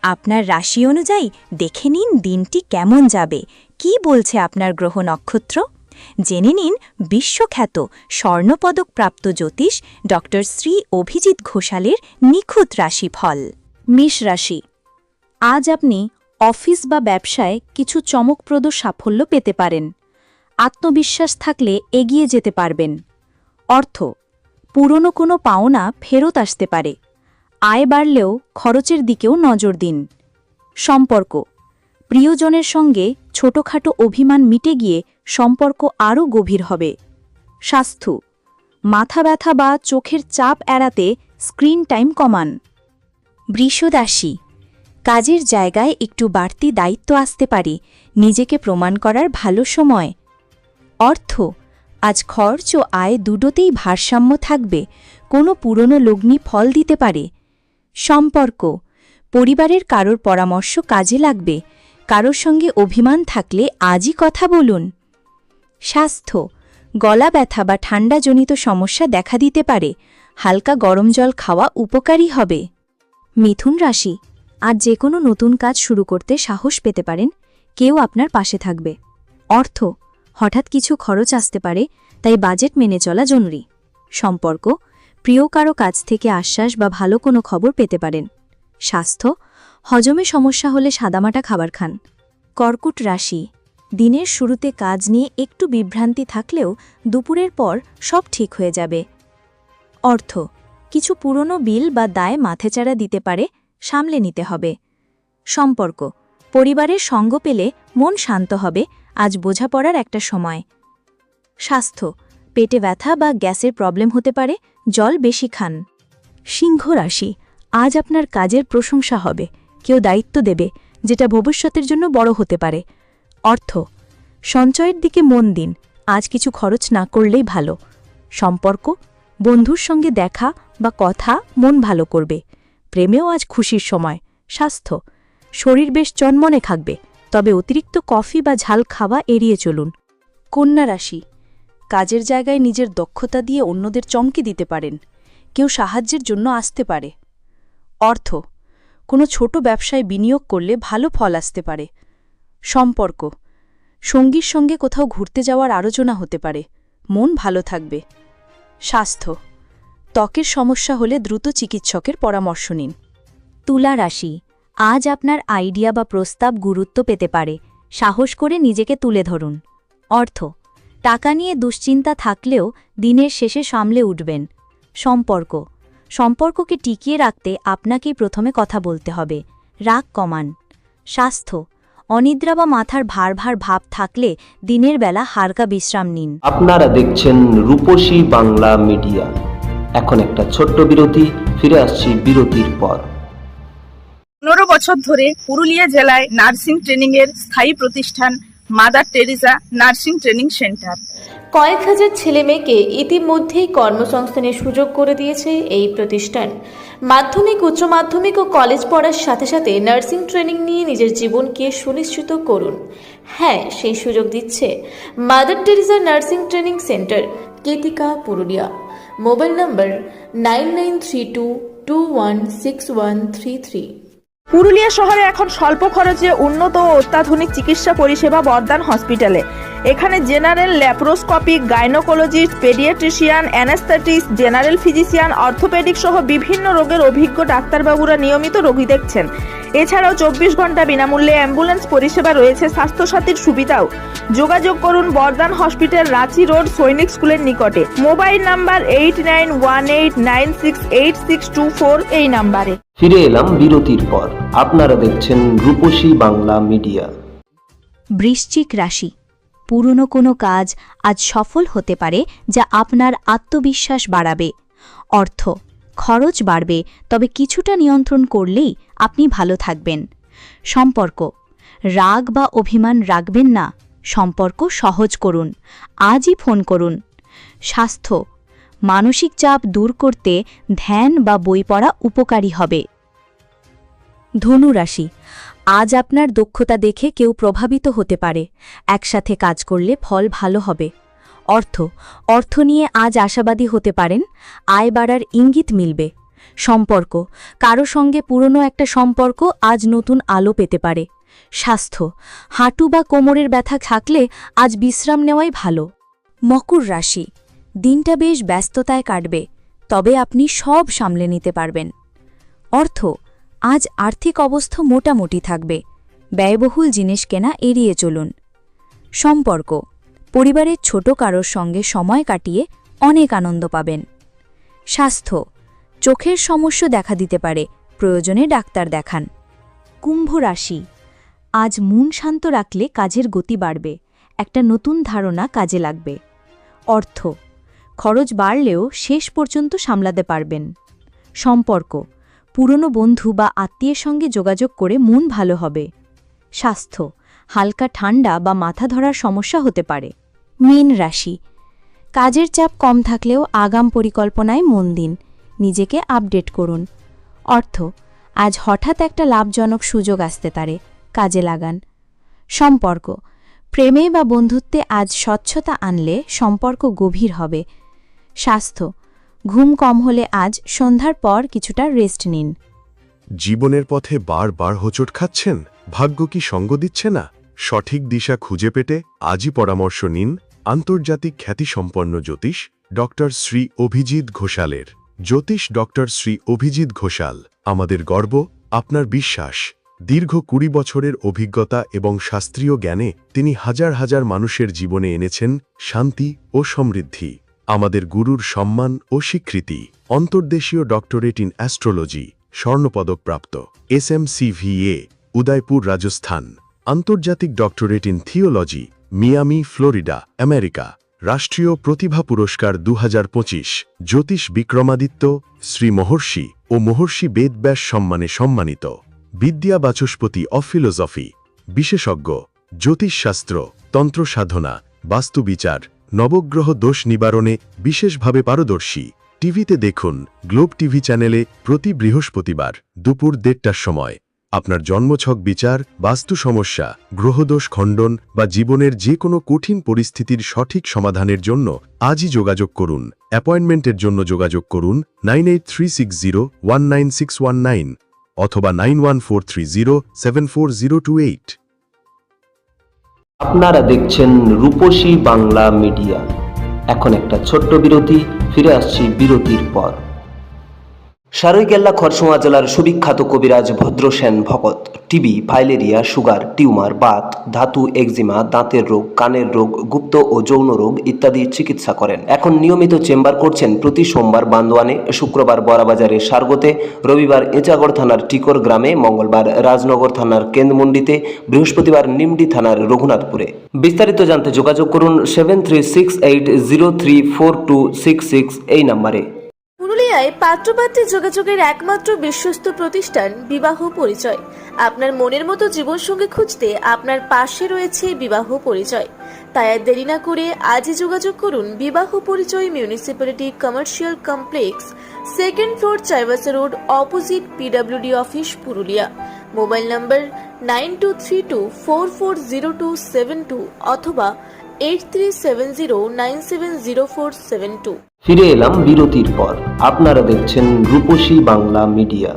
আপনার রাশি অনুযায়ী দেখে নিন দিনটি কেমন যাবে, কি বলছে আপনার গ্রহ নক্ষত্র। জেনে নিন বিশ্বখ্যাত স্বর্ণপদকপ্রাপ্ত জ্যোতিষ ড শ্রী অভিজিৎ ঘোষালের নিখুঁত রাশিফল। মেষ রাশি, আজ আপনি অফিস বা ব্যবসায় কিছু চমকপ্রদ সাফল্য পেতে পারেন। আত্মবিশ্বাস থাকলে এগিয়ে যেতে পারবেন। অর্থ, পুরনো কোনো পাওনা ফেরত আসতে পারে। আয় বাড়লেও খরচের দিকেও নজর দিন। সম্পর্ক, প্রিয়জনের সঙ্গে ছোটখাটো অভিমান মিটে গিয়ে সম্পর্ক আরও গভীর হবে। স্বাস্থ্য, মাথা ব্যথা বা চোখের চাপ এড়াতে স্ক্রিন টাইম কমান। বৃষ রাশি, কাজের জায়গায় একটু বাড়তি দায়িত্ব আসতে পারে, নিজেকে প্রমাণ করার ভালো সময়। অর্থ, আজ খরচ ও আয় দুটোতেই ভারসাম্য থাকবে, কোনো পুরনো লগ্নি ফল দিতে পারে। সম্পর্ক, পরিবারের কারোর পরামর্শ কাজে লাগবে, কারোর সঙ্গে অভিমান থাকলে আজই কথা বলুন। স্বাস্থ্য, গলা ব্যথা বা ঠান্ডাজনিত সমস্যা দেখা দিতে পারে, হালকা গরম জল খাওয়া উপকারী হবে। মিথুন রাশি, আজ যে কোনো নতুন কাজ শুরু করতে সাহস পেতে পারেন, কেউ আপনার পাশে থাকবে। অর্থ, হঠাৎ কিছু খরচ আসতে পারে, তাই বাজেট মেনে চলা জরুরি। সম্পর্ক, প্রিয় কারো কাছ থেকে আশ্বাস বা ভালো কোনো খবর পেতে পারেন। স্বাস্থ্য, হজমে সমস্যা হলে সাদামাটা খাবার খান। কর্কট রাশি, দিনের শুরুতে কাজ নিয়ে একটু বিভ্রান্তি থাকলেও দুপুরের পর সব ঠিক হয়ে যাবে। অর্থ, কিছু পুরনো বিল বা দায় মাথাচাড়া দিতে পারে, সামলে নিতে হবে। সম্পর্ক, পরিবারের সঙ্গ পেলে মন শান্ত হবে, আজ বোঝাপড়ার একটা সময়। স্বাস্থ্য, পেটে ব্যথা বা গ্যাসের প্রবলেম হতে পারে, জল বেশি খান। সিংহ রাশি, আজ আপনার কাজের প্রশংসা হবে, কেউ দায়িত্ব দেবে যেটা ভবিষ্যতের জন্য বড় হতে পারে। অর্থ, সঞ্চয়ের দিকে মন দিন, আজ কিছু খরচ না করলেই ভালো। সম্পর্ক, বন্ধুর সঙ্গে দেখা বা কথা মন ভালো করবে। প্রেমেও আজ খুশির সময়। স্বাস্থ্য, শরীর বেশ চনমনে থাকবে, তবে অতিরিক্ত কফি বা ঝাল খাওয়া এড়িয়ে চলুন। কন্যা রাশি, কাজের জায়গায় নিজের দক্ষতা দিয়ে অন্যদের চমকে দিতে পারেন, কেউ সাহায্যের জন্য আসতে পারে। অর্থ, কোনো ছোট ব্যবসায় বিনিয়োগ করলে ভালো ফল আসতে পারে। সম্পর্ক, সঙ্গীর সঙ্গে কোথাও ঘুরতে যাওয়ার আলোচনা হতে পারে, মন ভালো থাকবে। স্বাস্থ্য, ত্বকের সমস্যা হলে দ্রুত চিকিৎসকের পরামর্শ নিন। তুলা রাশি, আজ আপনার আইডিয়া বা প্রস্তাব গুরুত্ব পেতে পারে, সাহস করে নিজেকে তুলে ধরুন। অর্থ, টাকা নিয়ে দুশ্চিন্তা থাকলেও দিনের শেষে সামলে উঠবেন। সম্পর্ক, সম্পর্ককে টিকিয়ে রাখতে আপনাকেই প্রথমে কথা বলতে হবে, রাগ কমান। স্বাস্থ্য, অনিদ্রা বা মাথার ভার ভাব থাকলে দিনের বেলা হালকা বিশ্রাম নিন। আপনারা দেখছেন রূপসী বাংলা মিডিয়া। এখন একটা ছোট্ট বিরতি, ফিরে আসছি বিরতির পর। 15 বছর ধরে পুরুলিয়া জেলায় নার্সিং ট্রেনিং এর স্থায়ী প্রতিষ্ঠান mother Teresa nursing training centre. কয়েক হাজার ছেলেমেয়েকে ইতিমধ্যেই কর্মসংস্থানের সুযোগ করে দিয়েছে এই প্রতিষ্ঠান। মাধ্যমিক, উচ্চ মাধ্যমিক ও কলেজ পড়ার সাথে সাথে নার্সিং ট্রেনিং নিয়ে নিজের জীবনকে সুনিশ্চিত করুন। হ্যাঁ, সেই সুযোগ দিচ্ছে Mother Teresa nursing training centre, Ketika, Purulia. Mobile নম্বর 9932216133। পুরুলিয়া শহরে এখন স্বল্প খরচে উন্নত ও অত্যাধুনিক চিকিৎসা পরিষেবা বর্ধমান হসপিটালে। এখানে general, laparoscopic, gynaecologist, paediatrician, anaesthetist, general physician, orthopaedic সহ বিভিন্ন রোগের অভিজ্ঞ ডাক্তারবাবুরা নিয়মিত রোগী দেখছেন। এছাড়াও 24 ঘন্টা বিনামূল্যে অ্যাম্বুলেন্স পরিষেবা রয়েছে, স্বাস্থ্যসাথীর সুবিধাও। যোগাযোগ করুন বর্ধমান হসপিটাল, রাঁচি রোড, সৈনিক স্কুলের নিকটে। মোবাইল নাম্বার 8918968624 এই নাম্বারে। ফিরে এলাম বিরতির পর। আপনারা দেখছেন রূপসী বাংলা মিডিয়া। বৃশ্চিক রাশি, পুরনো কোনো কাজ আজ সফল হতে পারে, যা আপনার আত্মবিশ্বাস বাড়াবে। অর্থ, খরচ বাড়বে, তবে কিছুটা নিয়ন্ত্রণ করলেই আপনি ভালো থাকবেন। সম্পর্ক, রাগ বা অভিমান রাখবেন না, সম্পর্ক সহজ করুন, আজই ফোন করুন। স্বাস্থ্য, মানসিক চাপ দূর করতে ধ্যান বা বই পড়া উপকারী হবে। ধনু রাশি, আজ আপনার দক্ষতা দেখে কেউ প্রভাবিত হতে পারে, একসাথে কাজ করলে ফল ভালো হবে। অর্থ নিয়ে আজ আশাবাদী হতে পারেন, আয় বাড়ার ইঙ্গিত মিলবে। সম্পর্ক, কারো সঙ্গে পুরনো একটা সম্পর্ক আজ নতুন আলো পেতে পারে। স্বাস্থ্য, হাঁটু বা কোমরের ব্যথা থাকলে আজ বিশ্রাম নেওয়াই ভালো। মকর রাশি, দিনটা বেশ ব্যস্ততায় কাটবে, তবে আপনি সব সামলে নিতে পারবেন। অর্থ, আজ আর্থিক অবস্থা মোটামুটি থাকবে, ব্যয়বহুল জিনিস কেনা এড়িয়ে চলুন। সম্পর্ক, পরিবারের ছোট কারোর সঙ্গে সময় কাটিয়ে অনেক আনন্দ পাবেন। স্বাস্থ্য, চোখের সমস্যা দেখা দিতে পারে, প্রয়োজনে ডাক্তার দেখান। কুম্ভ রাশি, আজ মন শান্ত রাখলে কাজের গতি বাড়বে, একটা নতুন ধারণা কাজে লাগবে। অর্থ, খরচ বাড়লেও শেষ পর্যন্ত সামলাতে পারবেন। সম্পর্ক, পুরনো বন্ধু বা আত্মীয়ের সঙ্গে যোগাযোগ করে মন ভালো হবে। স্বাস্থ্য, হালকা ঠান্ডা বা মাথা ধরার সমস্যা হতে পারে। মীন রাশি, কাজের চাপ কম থাকলেও আগাম পরিকল্পনায় মন দিন, নিজেকে আপডেট করুন। অর্থ, আজ হঠাৎ একটা লাভজনক সুযোগ আসতে পারে, কাজে লাগান। সম্পর্ক, প্রেমে বা বন্ধুত্বে আজ স্বচ্ছতা আনলে সম্পর্ক গভীর হবে। স্বাস্থ্য, ঘুম কম হলে আজ সন্ধ্যার পর কিছুটা রেস্ট নিন। জীবনের পথে বারবার হোঁচট খাচ্ছেন, ভাগ্য কি সঙ্গ দিচ্ছে না? সঠিক দিশা খুঁজে পেতে আজই পরামর্শ নিন আন্তর্জাতিক খ্যাতিসম্পন্ন জ্যোতিষ ডক্টর শ্রী অভিজিৎ ঘোষালের। জ্যোতিষ ডক্টর শ্রী অভিজিৎ ঘোষাল আমাদের গর্ব, আপনার বিশ্বাস। দীর্ঘ 20 বছরের অভিজ্ঞতা এবং শাস্ত্রীয় জ্ঞানে তিনি হাজার হাজার মানুষের জীবনে এনেছেন শান্তি ও সমৃদ্ধি। আমাদের গুরুর সম্মান ও স্বীকৃতি। অন্তর্দেশীয় ডক্টরেট ইন অ্যাস্ট্রোলজি, স্বর্ণপদকপ্রাপ্ত, SMCVA, উদয়পুর, রাজস্থান। আন্তর্জাতিক doctorate in theology, Miami, Florida, America. রাষ্ট্রীয় প্রতিভা পুরস্কার 2025, জ্যোতিষ বিক্রমাদিত্য, শ্রী মহর্ষি ও মহর্ষি বেদব্যাস সম্মানে সম্মানিত। বিদ্যা বাচস্পতি অফ ফিলোসফি, বিশেষজ্ঞ, জ্যোতিষশাস্ত্র, তন্ত্র সাধনা, বাস্তুবিচার, নবগ্রহ দোষ নিবারণে বিশেষভাবে পারদর্শী। টিভিতে দেখুন গ্লোব টিভি চ্যানেলে প্রতি বৃহস্পতিবার দুপুর 1:30টার সময়। আপনার জন্মছক বিচার, বাস্তু সমস্যা, গ্রহদোষ খণ্ডন বা জীবনের যে কোনো কঠিন পরিস্থিতির সঠিক সমাধানের জন্য আজই যোগাযোগ করুন। অ্যাপয়েন্টমেন্টের জন্য যোগাযোগ করুন 9836019619 অথবা 9143074028। আপনারা দেখছেন রূপসী বাংলা মিডিয়া। এখন একটা ছোট্ট বিরতি, ফিরে আসছি বিরতির পর। সারৈকেল্লা খরসুয়া জেলার সুবিখ্যাত কবিরাজ Bhadrasen Bhagat TB, filaria, sugar, tumour, Baat, ধাতু, এক্সিমা, দাঁতের রোগ, কানের রোগ, গুপ্ত ও যৌন রোগ ইত্যাদি চিকিৎসা করেন। এখন নিয়মিত চেম্বার করছেন প্রতি সোমবার বান্দোয়ানে, শুক্রবার বড়াবাজারে সারগোতে, রবিবার এঁচাগড় থানার টিকর গ্রামে, মঙ্গলবার রাজনগর থানার কেন্দ্রমন্ডিতে, বৃহস্পতিবার নিমডি থানার রঘুনাথপুরে। বিস্তারিত জানতে যোগাযোগ করুন 7368034266 এই নম্বরে। পুরুলিয়ায় পাত্রপাত্রী যোগাযোগের একমাত্র বিশ্বস্ত প্রতিষ্ঠান বিবাহ পরিচয়। আপনার মনের মতো জীবনসঙ্গী খুঁজতে আপনার পাশে রয়েছে বিবাহ পরিচয়। তাই আর দেরি না করে আজই যোগাযোগ করুন বিবাহ পরিচয়, municipality commercial complex, 2nd floor, Chaibasa road, opposite PWD office, Purulia. Mobile নম্বর 9232440272 অথবা 8370970472। ফিরে এলাম বিরতির পর। আপনারা দেখছেন রূপসী বাংলা মিডিয়া।